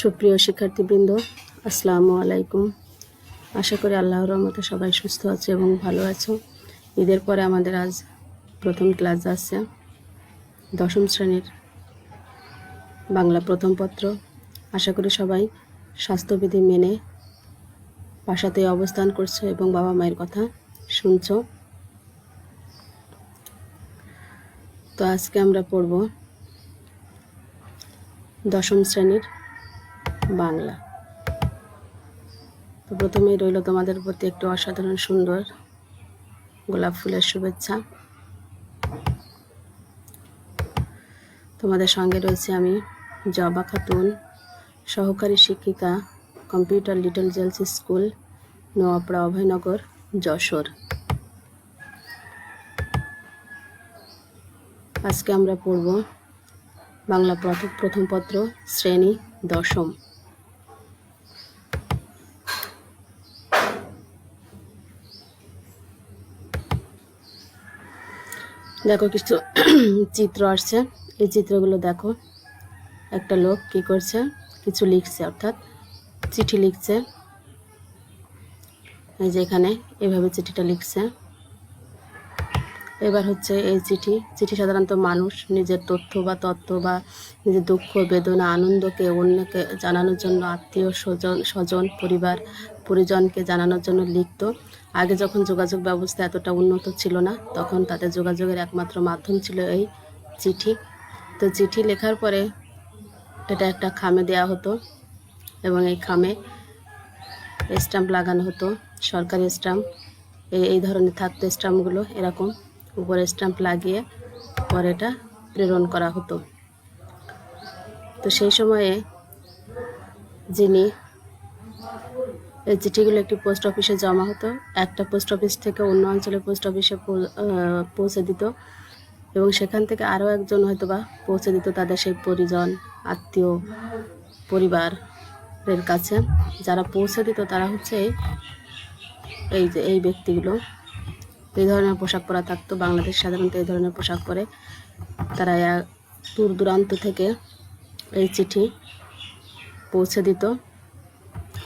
সুপ্রিয় শিক্ষার্থীবৃন্দ, আসসালামু আলাইকুম। আশা করি আল্লাহর রহমতে সবাই সুস্থ আছে এবং ভালো আছো। ঈদের পরে আমাদের আজ প্রথম ক্লাস যাচ্ছে, দশম শ্রেণীর বাংলা প্রথম পত্র। আশা করি সবাই স্বাস্থ্যবিধি মেনে বাসাতে অবস্থান করছো এবং বাবা মায়ের কথা শুনছো। তো আজকে আমরা পড়ব দশম শ্রেণীর বাংলা। তো প্রথমেই রইল তোমাদের প্রতি একটু অসাধারণ সুন্দর গোলাপ ফুলের শুভেচ্ছা। তোমাদের সঙ্গে রয়েছে আমি জবা খাতুন, সহকারী শিক্ষিকা, computer little জেলস school, Noapara Abhaynagar, Jessore. আজকে আমরা পড়ব বাংলা প্রথম পত্র, শ্রেণী দশম। দেখো কিছু চিত্র আসছে, এই চিত্রগুলো দেখো। একটা লোক কি করছে, কিছু লিখছে, অর্থাৎ চিঠি লিখছে। এই যে এখানে এভাবে চিঠিটা লিখছে। এবার হচ্ছে এই চিঠি সাধারণত মানুষ নিজের তথ্য বা তত্ত্ব বা নিজের দুঃখ বেদনা আনন্দকে অন্যকে জানানোর জন্য, আত্মীয় স্বজন পরিজনকে জানানোর জন্য লিখত। আগে যখন যোগাযোগ ব্যবস্থা এতটা উন্নত ছিল না, তখন তাদের যোগাযোগের একমাত্র মাধ্যম ছিল এই চিঠি। তো চিঠি লেখার পরে এটা একটা খামে দেওয়া হতো এবং এই খামে স্ট্যাম্প লাগানো হতো, সরকারি স্ট্যাম্প। এই ধরনের থাকতো স্ট্যাম্পগুলো, এরকম উপরে স্ট্যাম্প লাগিয়ে পরে এটা প্রেরণ করা হতো। তো সেই সময়ে যিনি এই চিঠিগুলো একটি পোস্ট অফিসে জমা হতো, একটা পোস্ট অফিস থেকে অন্য অঞ্চলের পোস্ট অফিসে পৌঁছে দিত এবং সেখান থেকে আরও একজন হয়তো বা পৌঁছে দিত তাদের সেই পরিজন, আত্মীয়, পরিবারের কাছে। যারা পৌঁছে দিত তারা হচ্ছে এই ব্যক্তিগুলো। এই ধরনের পোশাক পরা থাকতো। বাংলাদেশ সাধারণত এই ধরনের পোশাক পরে। তারা দূর দূরান্ত থেকে এই চিঠি পৌঁছে দিত।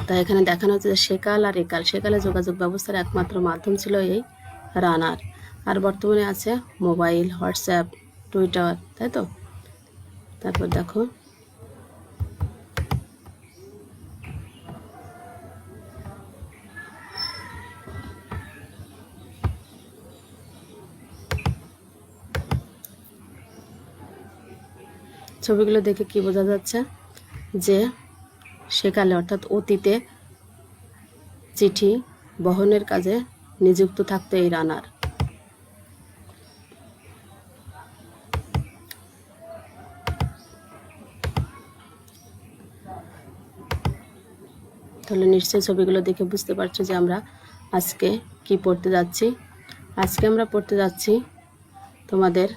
তাই এখানে দেখানো হচ্ছে যে সেকাল আর একাল, সেকালে যোগাযোগ ব্যবস্থার একমাত্র মাধ্যম ছিল এই রানার, আর বর্তমানে আছে মোবাইল, হোয়াটসঅ্যাপ, টুইটার, তাই তো। তারপর দেখো ছবিগুলো দেখে কি বোঝা যাচ্ছে যে সেকালে অর্থাৎ অতীতে চিঠি বহনের কাজে নিযুক্ত থাকতো এই রানার। তাহলে নিশ্চয়ই ছবিগুলো দেখে বুঝতে পারছো যে আমরা আজকে কি পড়তে যাচ্ছি। আজকে আমরা পড়তে যাচ্ছি তোমাদের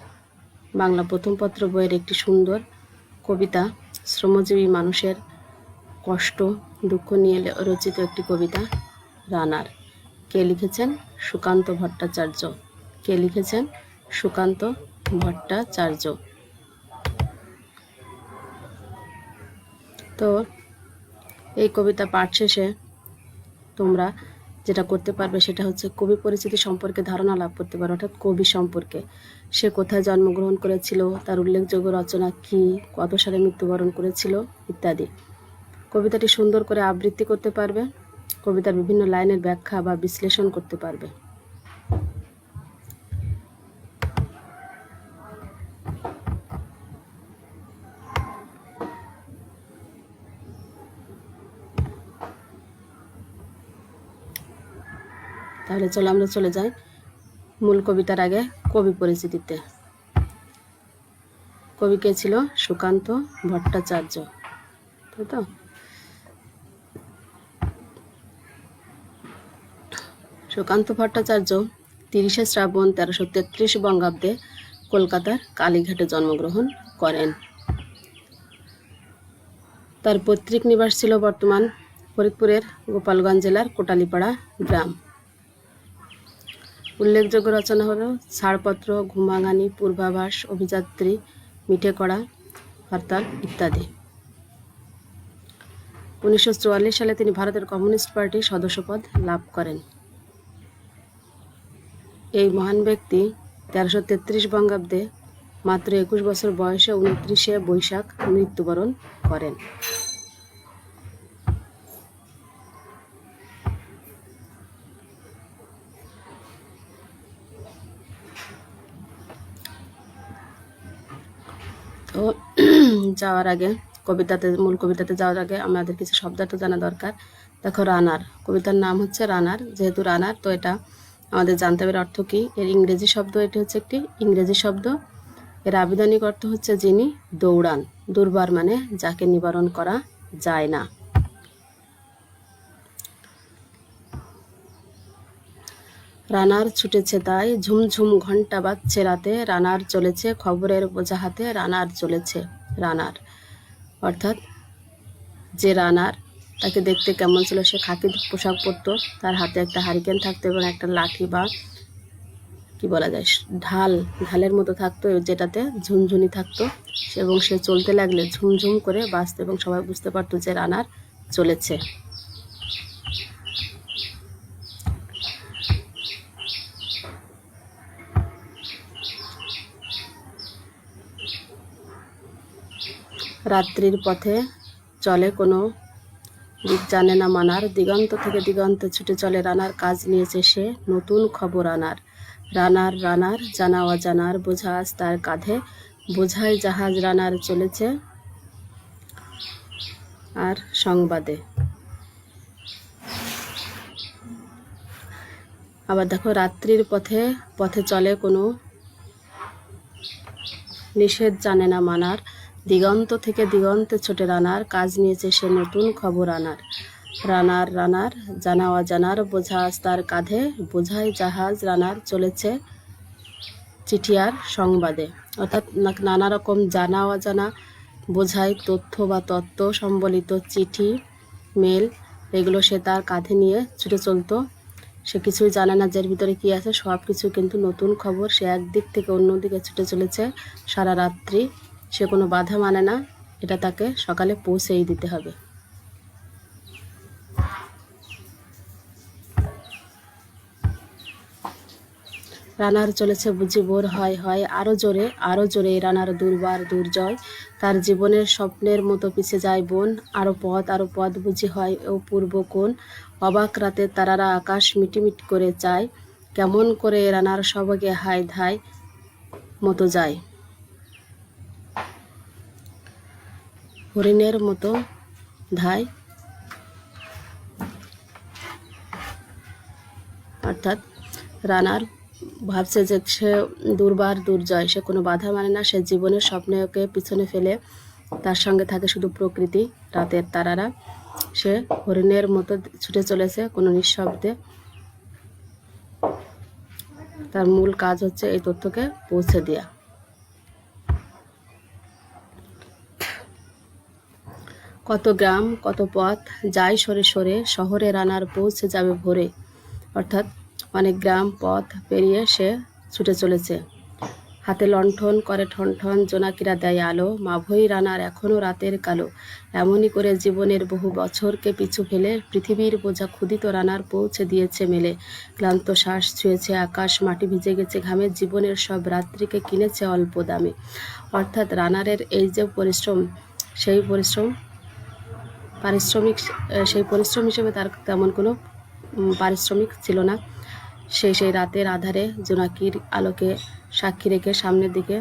বাংলা প্রথম পত্র বইয়ের একটি সুন্দর কবিতা, শ্রমজীবী মানুষের কষ্ট দুঃখ নিয়ে রচিত একটি কবিতা, রানার। কে লিখেছেন? সুকান্ত ভট্টাচার্য। কে লিখেছেন? সুকান্ত ভট্টাচার্য। তো এই কবিতা পাঠ শেষে তোমরা যেটা করতে পারবে সেটা হচ্ছে কবি পরিচিতি সম্পর্কে ধারণা লাভ করতে পারো, অর্থাৎ কবি সম্পর্কে। সে কোথায় জন্মগ্রহণ করেছিল, তার উল্লেখযোগ্য রচনা কি, কত সালে মৃত্যুবরণ করেছিল ইত্যাদি। কবিতাটি সুন্দর করে আবৃত্তি করতে পারবে, কবিতার বিভিন্ন লাইনের ব্যাখ্যা বা বিশ্লেষণ করতে পারবে। তাহলে চলো আমরা চলে যাই মূল কবিতার আগে কবি পরিচিতিতে। কবি কে ছিল? সুকান্ত ভট্টাচার্য, তাই তো। সুকান্ত ভট্টাচার্য 30শে শ্রাবণ 1333 বঙ্গাব্দে কলকাতার কালীঘাটে জন্মগ্রহণ করেন। তার পৈতৃক নিবাস ছিল বর্তমান ফরিদপুরের গোপালগঞ্জ জেলার কোটালীপাড়া গ্রাম। উল্লেখযোগ্য রচনা হলো ছাড়পত্র, ঘুমাগানি, পূর্বাভাস, অভিযাত্রী, মিঠে কড়া, হরতাল ইত্যাদি। 1944 সালে তিনি ভারতের কমিউনিস্ট পার্টির সদস্যপদ লাভ করেন। এই মহান ব্যক্তি 1333 বঙ্গাব্দে মাত্র 21 বছর বয়সে 29শে বৈশাখ মৃত্যুবরণ করেন। তো যাওয়ার আগে মূল কবিতাতে যাওয়ার আগে আমাদের কিছু শব্দার্থ জানা দরকার। দেখো, রানার, কবিতার নাম হচ্ছে রানার। যেহেতু রানার, তো এটা আমাদের জানতে হবে অর্থ কী। এর ইংরেজি শব্দ, এটি হচ্ছে একটি ইংরেজি শব্দ। এর আবিধানিক অর্থ হচ্ছে যিনি দৌড়ান। দুর্বার মানে যাকে নিবারণ করা যায় না। রানার ছুটেছে তাই, ঝুমঝুম ঘণ্টা বাজছে রাতে, রানার চলেছে খবরের বোঝা হাতে, রানার চলেছে। রানার অর্থাৎ যে রানার, তাকে দেখতে কেমন ছিল? সে খাকি পোশাক পরতো, তার হাতে একটা হারিকেন থাকতো এবং একটা লাঠি বা কি বলা যায় ঢালের মতো থাকতো, যেটাতে ঝুনঝুনি থাকতো, এবং সে চলতে লাগলে ঝুমঝুম করে বাজতো এবং সবাই বুঝতে পারতো যে রানার চলেছে। রাত্রির পথে চলে কোনো দিক জানে না মানার, দিগন্ত থেকে দিগন্তে ছুটে চলে রানার, কাজ নিয়েছে সে নতুন খবর আনার। রানার রানার জানা অজানার বোঝা আজ তার কাঁধে, বোঝাই জাহাজ রানার চলেছে আর সংবাদে। আবার দেখো, রাত্রির পথে চলে কোনো নিষেধ জানে না মানার, দিগন্ত থেকে দিগন্তে ছোটে রানার, কাজ নিয়েছে সে নতুন খবর আনার। রানার রানার জানা অজানার বোঝা আজ তার কাঁধে, বোঝাই জাহাজ রানার চলেছে চিঠি আর সংবাদে। অর্থাৎ নানা রকম জানা অজানা বোঝাই তথ্য বা তত্ত্ব সম্বলিত চিঠি, মেল, এগুলো সে তার কাঁধে নিয়ে ছুটে চলতো। সে কিছুই জানে না যার ভিতরে কী আছে, সব কিছু কিন্তু নতুন খবর। সে একদিক থেকে অন্যদিকে ছুটে চলেছে সারা রাত্রি। সে কোনো বাধা মানে না, এটা তাকে সকালে পৌঁছেই দিতে হবে। রানার চলেছে বুঝি বোর হয় হয়, আরও জোরে রানার দুর্বার দুর্জয়। তার জীবনের স্বপ্নের মতো পিছে যায় বন, আরও পথ বুঝি হয় ও পূর্ব কোণ। অবাক রাতে তারারা আকাশ মিটিমিটি করে চায়, কেমন করে রানার সবগে হায় ধায় মতো যায়। হরিণের মতো ধায়, অর্থাৎ রানার ভাবছে যে সে দুর্বার দুর্জয়, সে কোনো বাধা মানে না, সে জীবনের স্বপ্নকে পিছনে ফেলে তার সঙ্গে থাকে শুধু প্রকৃতি, রাতের তারারা। সে হরিণের মতো ছুটে চলেছে কোনো নিঃশব্দে। তার মূল কাজ হচ্ছে এই তথ্যকে পৌঁছে দেওয়া। কত গ্রাম কত পথ যায় সরে সরে, শহরে রানার পৌঁছে যাবে ভোরে। অর্থাৎ অনেক গ্রাম পথ পেরিয়ে সে ছুটে চলেছে। হাতে লণ্ঠন করে ঠনঠন, জোনাকিরা দেয় আলো, মাভৈ রানার এখনও রাতের কালো। এমনই করে জীবনের বহু বছরকে পিছু ফেলে পৃথিবীর বোঝা ক্ষুদিত রানার পৌঁছে দিয়েছে মেলে। ক্লান্ত শ্বাস ছুঁয়েছে আকাশ, মাটি ভিজে গেছে ঘামে, জীবনের সব রাত্রিকে কিনেছে অল্প দামে। অর্থাৎ রানারের এই যে পরিশ্রম, সেই পরিশ্রম হিসেবে তার তেমন কোনো পারিশ্রমিক ছিল না। সেই রাতের আধারে জোনাকির আলোকে সাক্ষী রেখে সামনের দিকে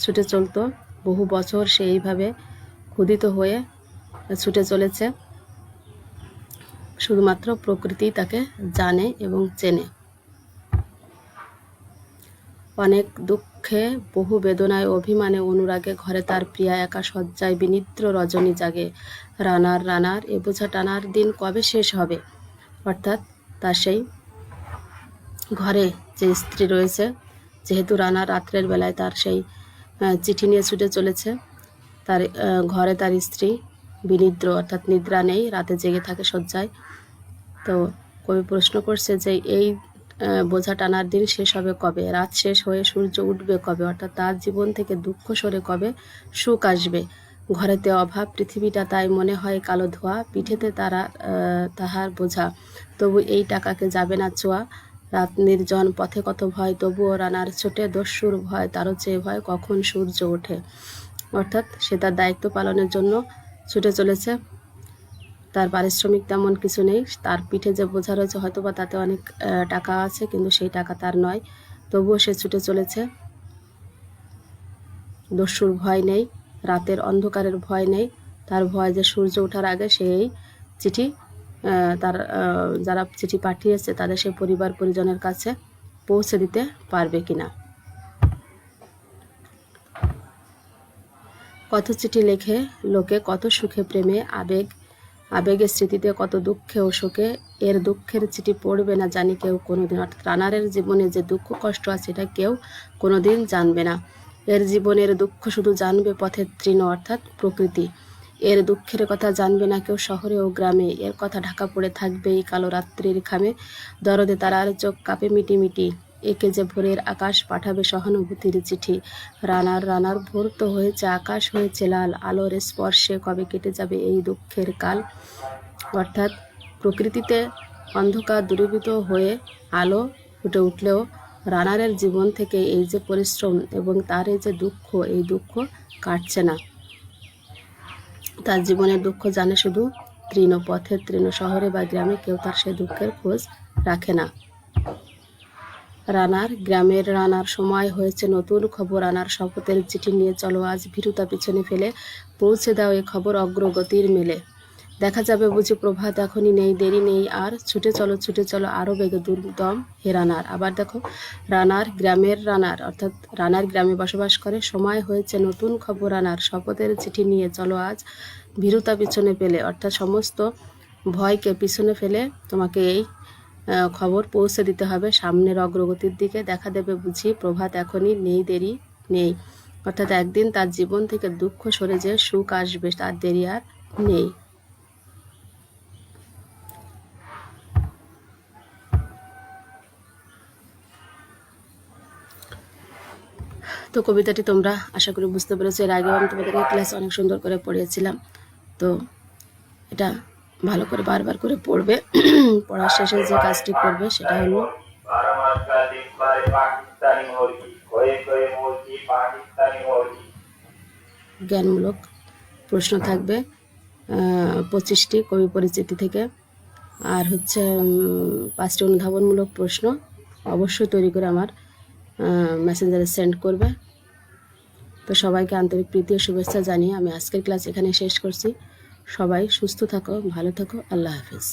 ছুটে চলতো। বহু বছর সে এইভাবে ক্ষুদিত হয়ে ছুটে চলেছে। শুধুমাত্র প্রকৃতি তাকে জানে এবং চেনে। অনেক দুঃখে বহু বেদনায় অভিমানে অনুরাগে, ঘরে তার প্রিয়া একা শয্যায় বিনিদ্র রজনী জাগে। রানার এ বোঝা টানার দিন কবে শেষ হবে। অর্থাৎ তার সেই ঘরে যে স্ত্রী রয়েছে, যেহেতু রানার রাত্রের বেলায় তার সেই চিঠি নিয়ে ছুটে চলেছে, তার ঘরে তার স্ত্রী বিনিদ্র, অর্থাৎ নিদ্রা নেই, রাতে জেগে থাকে শয্যায়। তো কবি প্রশ্ন করছে যে এই বোঝা টানার দিন শেষ হবে কবে, রাত শেষ হয়ে সূর্য উঠবে কবে, অর্থাৎ তার জীবন থেকে দুঃখ সরে কবে সুখ আসবে। ঘরেতে অভাব, পৃথিবীটা তাই মনে হয় কালো ধোয়া, পিঠেতে তাহার বোঝা, তবু এই টাকাকে যাবে না ছোঁয়া। রাত নির্জন, পথে কত ভয়, তবুও রানার ছোটে, দস্যুর ভয় তারও চেয়ে ভয় কখন সূর্য ওঠে। অর্থাৎ সে তার দায়িত্ব পালনের জন্য ছুটে চলেছে। তার পারিশ্রমিক তেমন কিছু নেই, তার পিঠে যে বোঝা রয়েছে হয়তোবা তাতে অনেক টাকা আছে, কিন্তু সেই টাকা তার নয়, তবুও সে ছুটে চলেছে। দস্যুর ভয় নেই, রাতের অন্ধকারের ভয় নেই, তার ভয় যে সূর্য ওঠার আগে সেই চিঠি তার যারা চিঠি পাঠিয়েছে তাদের সেই পরিবার পরিজনের কাছে পৌঁছে দিতে পারবে কিনা। কত চিঠি লেখে লোকে, কত সুখে প্রেমে, আবেগের স্মৃতিতে, কত দুঃখে ও শোকে, এর দুঃখের চিঠি পড়বে না জানি কেউ কোনোদিন। অর্থাৎ রানারের জীবনে যে দুঃখ কষ্ট আছে এটা কেউ কোনোদিন জানবে না। এর জীবনের দুঃখ শুধু জানবে পথের তৃণ অর্থাৎ প্রকৃতি। এর দুঃখের কথা জানবে না কেউ শহরে ও গ্রামে, এর কথা ঢাকা পড়ে থাকবে এই কালো রাত্রির খামে। দরদে তারার চোখ কাঁপে মিটিমিটি, একে যে ভোরের আকাশ পাঠাবে সহানুভূতির চিঠি। রানার ভোর তো হয়েছে, আকাশ হয়েছে লাল, আলোর স্পর্শে কবে কেটে যাবে এই দুঃখের কাল। অর্থাৎ প্রকৃতিতে অন্ধকার দূরীভূত হয়ে আলো ফুটে উঠলেও রানারের জীবন থেকে এই যে পরিশ্রম এবং তার এই যে দুঃখ, এই দুঃখ কাটছে না। তার জীবনের দুঃখ জানে শুধু তৃণ, পথের তৃণ, শহরে বা গ্রামে কেউ তার সে দুঃখের খোঁজ রাখে না। গ্রামের রানার সময় হয়েছে নতুন খবর আনার, শপথের চিঠি নিয়ে চলো আজ ভীরুতা পিছনে ফেলে, পৌঁছে দাও এ খবর অগ্রগতির মেলে। দেখা যাবে বুঝি প্রভাত এখনই নেই, দেরি নেই আর, ছুটে চলো আরো বেগে দুর্দম হে রানার। আবার দেখো, গ্রামের রানার অর্থাৎ রানার গ্রামে বসবাস করে, সময় হয়েছে নতুন খবর আনার, শপথের চিঠি নিয়ে চলো আজ ভীরুতা পিছনে ফেলে। অর্থাৎ সমস্ত ভয়কে পিছনে ফেলে তোমাকে এই খবর পৌঁছে দিতে হবে সামনের অগ্রগতির দিকে। দেখা দেবে বুঝি প্রভাত এখনই নেই, দেরি নেই। অর্থাৎ একদিন তার জীবন থেকে দুঃখ সরে যেয়ে সুখ আসবে, তার দেরি আর নেই। তো কবিতাটি তোমরা আশা করি বুঝতে পেরেছো। এর আগেও আমি তোমাদেরকে ক্লাস অনেক সুন্দর করে পড়িয়েছিলাম, তো এটা ভালো করে বারবার করে পড়বে। পড়ার শেষে যে কাজটি করবে সেটা হলো জ্ঞানমূলক প্রশ্ন থাকবে 25টি কবি পরিচিতি থেকে, আর হচ্ছে 5টি অনুধাবনমূলক প্রশ্ন অবশ্যই তৈরি করে আমার মেসেঞ্জারে সেন্ড করবে। তো সবাইকে আন্তরিক প্রীতি ও শুভেচ্ছা জানিয়ে আমি আজকের ক্লাস এখানে শেষ করছি। সবাই সুস্থ থাকো, ভালো থাকো, আল্লাহ হাফিজ।